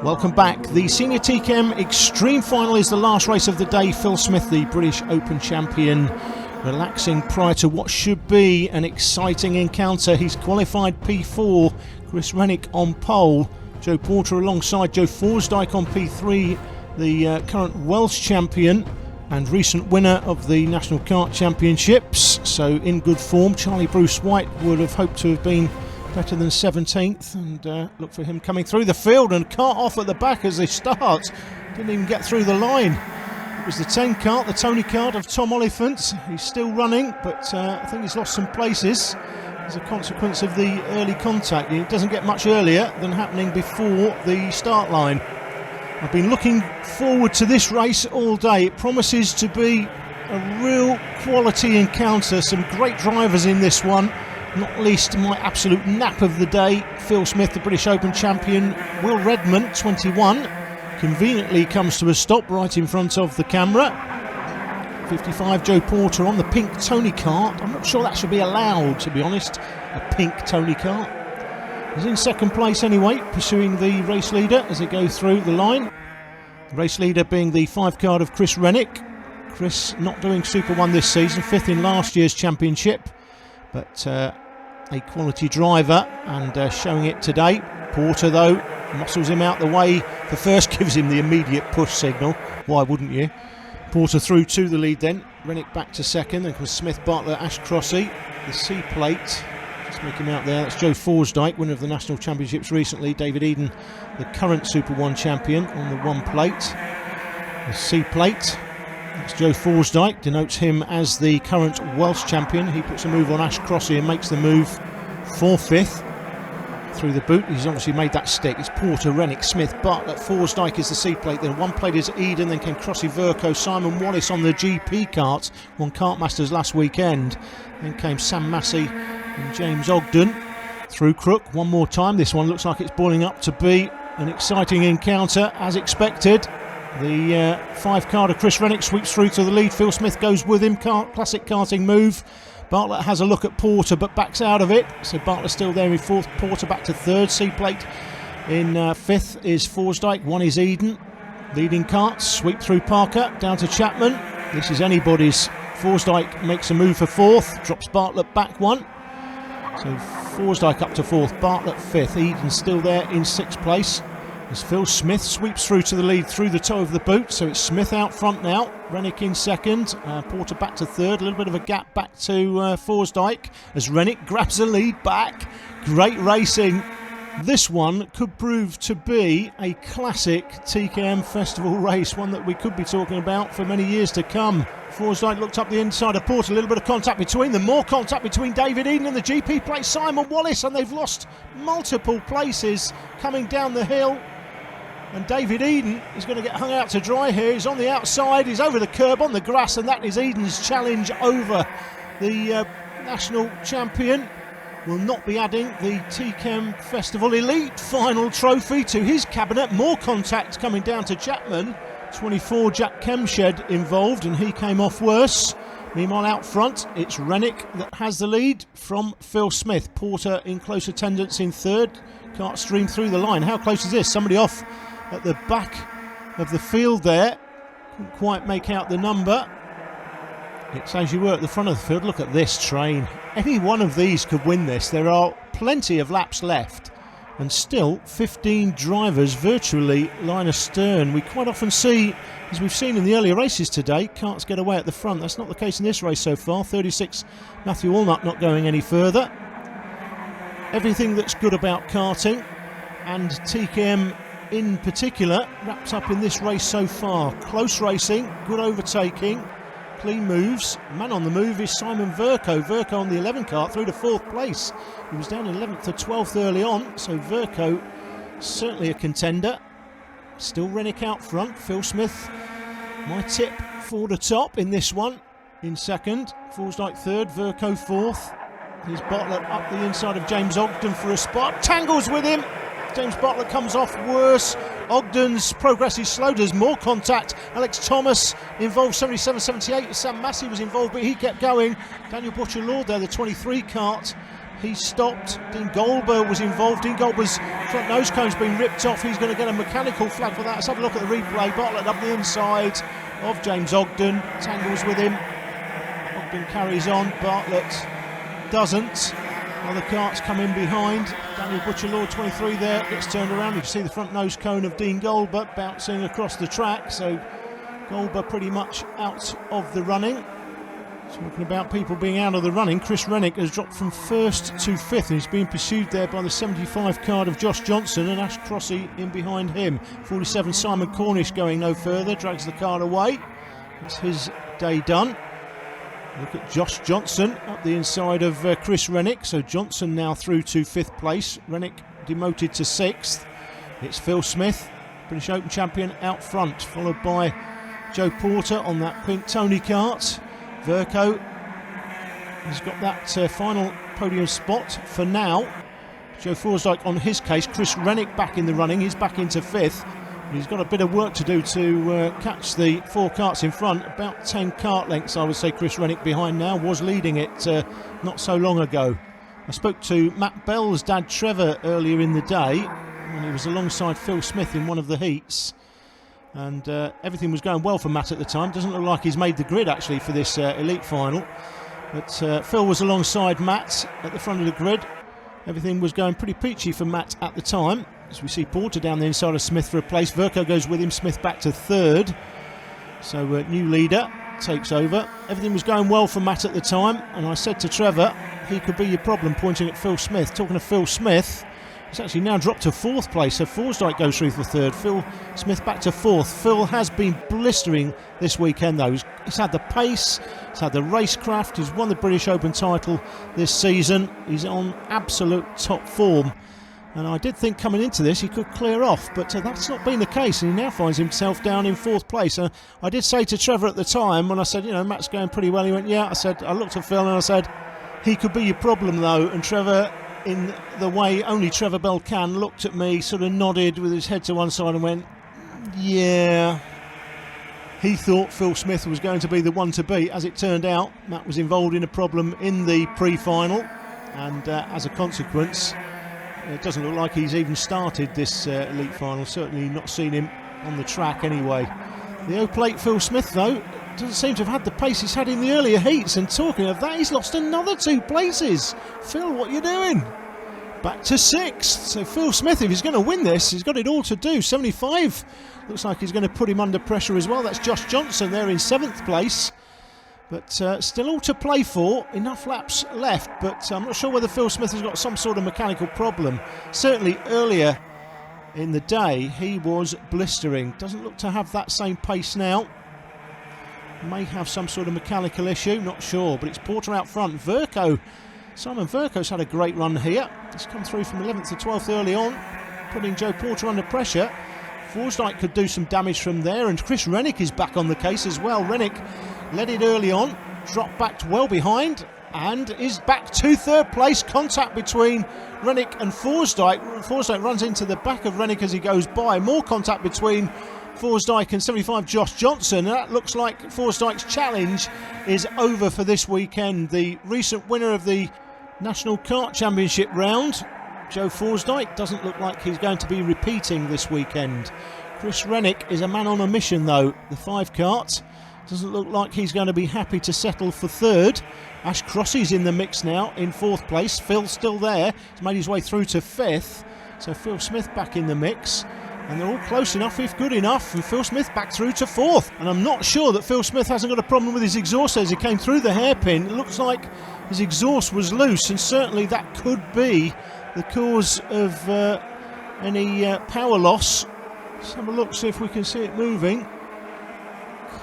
Welcome back. The Senior TKM Extreme final is the last race of the day. Phil Smith, the British Open champion, relaxing prior to what should be an exciting encounter. He's qualified P4, Chris Rennick on pole, Joe Porter alongside Joe Forsdyke on P3, the current Welsh champion and recent winner of the National Kart Championships, so in good form. Charlie Bruce White would have hoped to have been better than 17th, and look for him coming through the field, and kart off at the back as they start. Didn't even get through the line. It was the 10 kart, the Tony kart of Tom Oliphant. He's still running, but I think he's lost some places as a consequence of the early contact. It doesn't get much earlier than happening before the start line. I've been looking forward to this race all day. It promises to be a real quality encounter. Some great drivers in this one, not least my absolute nap of the day, Phil Smith, the British Open champion. Will Redmond, 21, conveniently comes to a stop right in front of the camera. 55, Joe Porter on the pink Tony kart. I'm not sure that should be allowed, to be honest, a pink Tony kart. He's in second place anyway, pursuing the race leader as they go through the line. The race leader being the 5 kart of Chris Rennick. Chris not doing Super 1 this season, 5th in last year's championship, but a quality driver and showing it today. Porter though muscles him out the way. The first gives him the immediate push signal. Why wouldn't you? Porter through to the lead then. Rennick back to second. Then comes Smith, Bartlett, Ash Crossy. The C plate. Just make him out there. That's Joe Forsdyke, winner of the National Championships recently. David Eden, the current Super 1 champion, on the 1 plate. The C plate. That's Joe Forsdyke, denotes him as the current Welsh champion. He puts a move on Ash Crossy and makes the move for 5th. Through the boot, he's obviously made that stick. It's Porter, Rennick, Smith, Bartlett, Forsdyke is the C plate. Then 1 plate is Eden, then came Crossy, Verco, Simon Wallace on the GP kart, won Kartmasters last weekend. Then came Sam Massey and James Ogden. Through Crook one more time. This one looks like it's boiling up to be an exciting encounter as expected. The 5 kart of Chris Rennick sweeps through to the lead. Phil Smith goes with him. Classic karting move. Bartlett has a look at Porter but backs out of it. So Bartlett's still there in 4th. Porter back to 3rd. C plate in 5th is Forsdyke. 1 is Eden. Leading karts sweep through Parker down to Chapman. This is anybody's. Forsdyke makes a move for 4th. Drops Bartlett back 1. So Forsdyke up to 4th. Bartlett 5th. Eden still there in 6th place. As Phil Smith sweeps through to the lead through the toe of the boot, so it's Smith out front now, Rennick in 2nd, Porter back to 3rd, a little bit of a gap back to Forsdyke as Rennick grabs the lead back. Great racing. This one could prove to be a classic TKM Festival race, one that we could be talking about for many years to come. Forsdyke looked up the inside of Porter, a little bit of contact between them, more contact between David Eden and the GP plate Simon Wallace, and they've lost multiple places coming down the hill. And David Eden is going to get hung out to dry here. He's on the outside, he's over the curb on the grass, and that is Eden's challenge over. The national champion will not be adding the TKM Festival Elite final trophy to his cabinet. More contact coming down to Chapman. 24, Jack Kemshed involved, and he came off worse. Meanwhile, out front, it's Rennick that has the lead from Phil Smith. Porter in close attendance in 3rd. Kart stream through the line. How close is this? Somebody off at the back of the field there. Couldn't quite make out the number. It's as you were at the front of the field. Look at this train. Any one of these could win this. There are plenty of laps left, and still 15 drivers virtually line astern. We quite often see, as we've seen in the earlier races today, karts get away at the front. That's not the case in this race so far. 36, Matthew Allnut not going any further. Everything that's good about karting, and TKM in particular, wraps up in this race so far. Close racing, good overtaking, clean moves. Man on the move is Simon Verco. Verco on the 11 kart through to 4th place. He was down 11th to 12th early on, so Verco certainly a contender. Still Rennick out front. Phil Smith, my tip for the top in this one, in 2nd. Forsdyke 3rd, Verco 4th. Here's Bartlett up the inside of James Ogden for a spot. Tangles with him. James Bartlett comes off worse. Ogden's progress is slowed. There's more contact. Alex Thomas involved 77-78. Sam Massey was involved, but he kept going. Daniel Butcher-Lord there, the 23 kart. He's stopped. Dean Golber was involved. Dean Golber's front nose cone's been ripped off. He's going to get a mechanical flag for that. Let's have a look at the replay. Bartlett up the inside of James Ogden. Tangles with him. Ogden carries on. Bartlett doesn't. Other carts come in behind. Daniel Butcher-Lord, 23 there, gets turned around. You can see the front nose cone of Dean Golber bouncing across the track. So Golber pretty much out of the running. Talking about people being out of the running, Chris Rennick has dropped from 1st to 5th and he's being pursued there by the 75 card of Josh Johnson and Ash Crossy in behind him. 47 Simon Cornish going no further, drags the card away. That's his day done. Look at Josh Johnson up the inside of Chris Rennick. So Johnson now through to 5th place. Rennick demoted to 6th. It's Phil Smith, British Open champion, out front, followed by Joe Porter on that pink Tony kart. Verco has got that final podium spot for now. Joe Forsdyke on his case. Chris Rennick back in the running. He's back into 5th. He's got a bit of work to do to catch the 4 carts in front. About 10 kart lengths, I would say. Chris Rennick behind now, was leading it not so long ago. I spoke to Matt Bell's dad Trevor earlier in the day when he was alongside Phil Smith in one of the heats. And everything was going well for Matt at the time. Doesn't look like he's made the grid actually for this elite final. But Phil was alongside Matt at the front of the grid. Everything was going pretty peachy for Matt at the time. As we see Porter down the inside of Smith for a place. Verco goes with him, Smith back to 3rd. So new leader takes over. Everything was going well for Matt at the time. And I said to Trevor, he could be your problem, pointing at Phil Smith. Talking to Phil Smith, it's actually now dropped to 4th place, so Forsdyke goes through for 3rd. Phil Smith back to 4th. Phil has been blistering this weekend though. He's had the pace, he's had the racecraft, he's won the British Open title this season. He's on absolute top form. And I did think coming into this he could clear off, but that's not been the case, and he now finds himself down in 4th place. I did say to Trevor at the time, when I said, you know, Matt's going pretty well, he went, yeah. I looked at Phil and I said, he could be your problem though. And Trevor, in the way only Trevor Bell can, looked at me, sort of nodded with his head to one side and went, yeah. He thought Phil Smith was going to be the one to beat. As it turned out, Matt was involved in a problem in the pre-final, and as a consequence, it doesn't look like he's even started this elite final. Certainly not seen him on the track anyway. The O-Plate Phil Smith though doesn't seem to have had the pace he's had in the earlier heats, and talking of that, he's lost another 2 places. Phil, what are you doing? Back to 6th. So Phil Smith, if he's going to win this, he's got it all to do. 75 looks like he's going to put him under pressure as well. That's Josh Johnson there in 7th place, but still all to play for. Enough laps left, but I'm not sure whether Phil Smith has got some sort of mechanical problem. Certainly earlier in the day he was blistering. Doesn't look to have that same pace now. May have some sort of mechanical issue, not sure, but it's Porter out front. Verco, Simon Verco's had a great run here. He's come through from 11th to 12th early on, putting Joe Porter under pressure. Forsdyke could do some damage from there, and Chris Rennick is back on the case as well. Rennick led it early on, dropped back well behind, and is back to 3rd place. Contact between Rennick and Forsdyke. Forsdyke runs into the back of Rennick as he goes by. More contact between Forsdyke and 75 Josh Johnson. That looks like Forsdyke's challenge is over for this weekend. The recent winner of the National Kart Championship round, Joe Forsdyke, doesn't look like he's going to be repeating this weekend. Chris Rennick is a man on a mission though. The 5 kart doesn't look like he's going to be happy to settle for 3rd. Ash Crossy's in the mix now in 4th place. Phil's still there. He's made his way through to 5th. So Phil Smith back in the mix. And they're all close enough, if good enough, and Phil Smith back through to 4th. And I'm not sure that Phil Smith hasn't got a problem with his exhaust as he came through the hairpin. It looks like his exhaust was loose, and certainly that could be the cause of any power loss. Let's have a look, see if we can see it moving.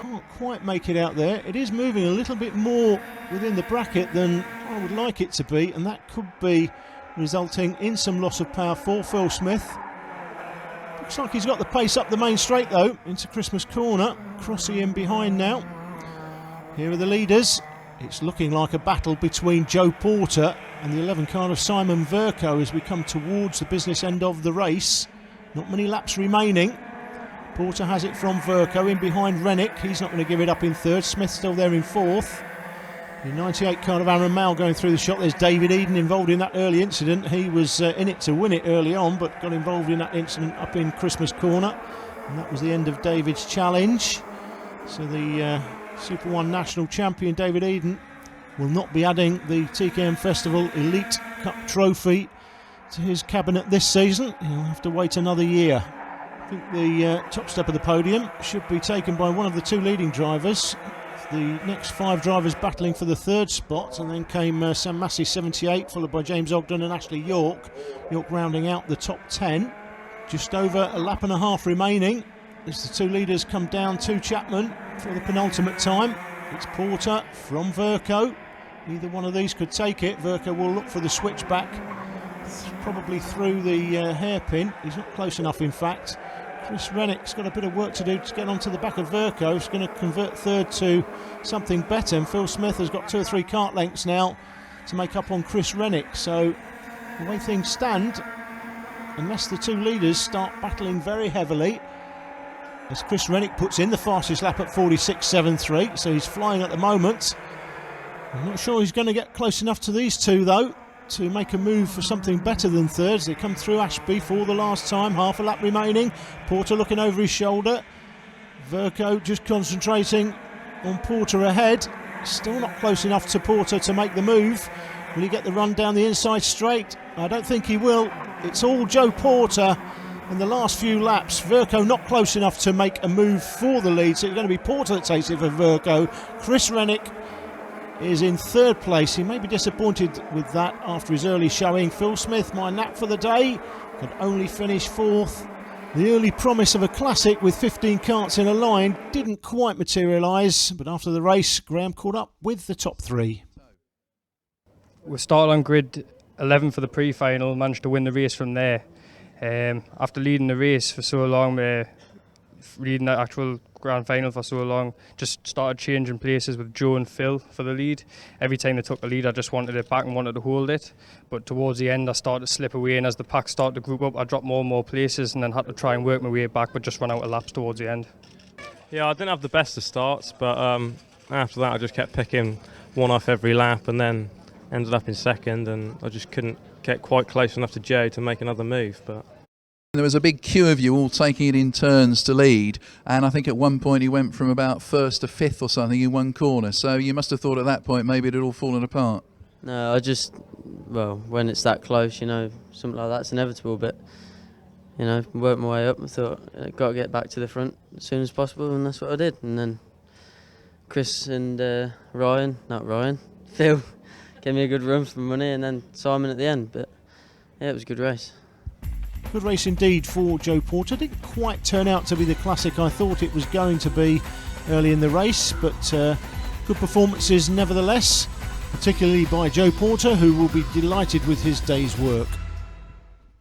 Can't quite make it out there. It is moving a little bit more within the bracket than I would like it to be, and that could be resulting in some loss of power for Phil Smith. Looks like he's got the pace up the main straight though, into Christmas Corner. Crossy in behind now. Here are the leaders. It's looking like a battle between Joe Porter and the 11 car of Simon Verco as we come towards the business end of the race. Not many laps remaining. Porter has it from Verco in behind Rennick. He's not going to give it up in 3rd. Smith still there in 4th. The 98 car of Aaron Male going through the shot. There's David Eden involved in that early incident. He was in it to win it early on, but got involved in that incident up in Christmas Corner. And that was the end of David's challenge. So the Super 1 national champion, David Eden, will not be adding the TKM Festival Elite Cup trophy to his cabinet this season. He'll have to wait another year. I think the top step of the podium should be taken by one of the two leading drivers. The next 5 drivers battling for the 3rd spot, and then came Sam Massey 78, followed by James Ogden and Ashley York. York rounding out the top 10. Just over a lap and a half remaining as the two leaders come down to Chapman for the penultimate time. It's Porter from Verco. Either one of these could take it. Verco will look for the switchback, probably through the hairpin. He's not close enough, in fact. Chris Rennick's got a bit of work to do to get onto the back of Verco. He's going to convert 3rd to something better. And Phil Smith has got 2 or 3 kart lengths now to make up on Chris Rennick. So the way things stand, unless the two leaders start battling very heavily, as Chris Rennick puts in the fastest lap at 46.73, so he's flying at the moment. I'm not sure he's going to get close enough to these two, though, to make a move for something better than 3rds. They come through Ashby for the last time, half a lap remaining. Porter looking over his shoulder. Verco just concentrating on Porter ahead. Still not close enough to Porter to make the move. Will he get the run down the inside straight? I don't think he will. It's all Joe Porter in the last few laps. Verco not close enough to make a move for the lead, so it's going to be Porter that takes it for Verco. Chris Rennick is in 3rd place. He may be disappointed with that after his early showing. Phil Smith, my nap for the day, could only finish 4th. The early promise of a classic with 15 karts in a line didn't quite materialise, but after the race, Graham caught up with the top 3. We started on grid 11 for the pre-final, managed to win the race from there. After leading the race for so long, leading the actual grand final for so long, just started changing places with Joe and Phil for the lead. Every time they took the lead, I just wanted it back and wanted to hold it. But towards the end, I started to slip away, and as the pack started to group up, I dropped more and more places, and then had to try and work my way back, but just ran out of laps towards the end. Yeah, I didn't have the best of starts, but after that I just kept picking one off every lap, and then ended up in 2nd, and I just couldn't get quite close enough to Joe to make another move. But there was a big queue of you all taking it in turns to lead, and I think at one point he went from about 1st to 5th or something in one corner, so you must have thought at that point maybe it had all fallen apart. No, well, when it's that close, you know, something like that's inevitable, but, you know, worked my way up. I thought I've got to get back to the front as soon as possible, and that's what I did. And then Chris and Phil gave me a good run for money, and then Simon at the end, but yeah, it was a good race. Good race indeed for Joe Porter. Didn't quite turn out to be the classic I thought it was going to be early in the race, but good performances nevertheless, particularly by Joe Porter, who will be delighted with his day's work.